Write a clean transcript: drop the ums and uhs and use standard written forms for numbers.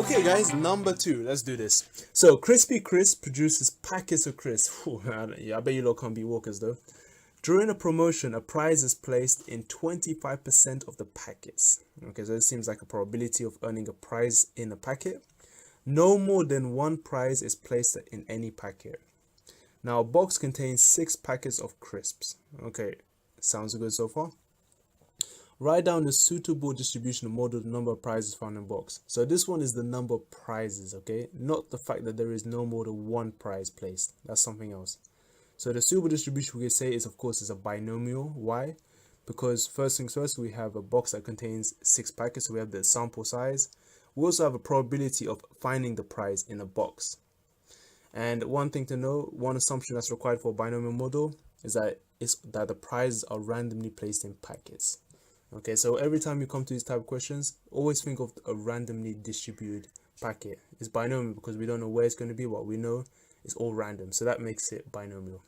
Okay guys, number 2, let's do this. So Crispy Crisp produces packets of crisps. Yeah, I bet you lot can't be walkers though. During a promotion, a prize is placed in 25% of the packets. Okay, so it seems like a probability of earning a prize in a packet. No more than one prize is placed in any packet. Now a box contains 6 packets of crisps. Okay, sounds good so far. Write down the suitable distribution model the number of prizes found in box. So this one is the number of prizes, okay? Not the fact that there is no more than one prize placed. That's something else. So the suitable distribution we can say is, of course, is a binomial. Why? Because first things first, we have a box that contains 6 packets. So we have the sample size. We also have a probability of finding the prize in a box. And one thing to know, one assumption that's required for a binomial model is that the prizes are randomly placed in packets. Okay, so every time you come to these type of questions, always think of a randomly distributed packet. It's binomial because we don't know where it's going to be, but we know it's all random. So that makes it binomial.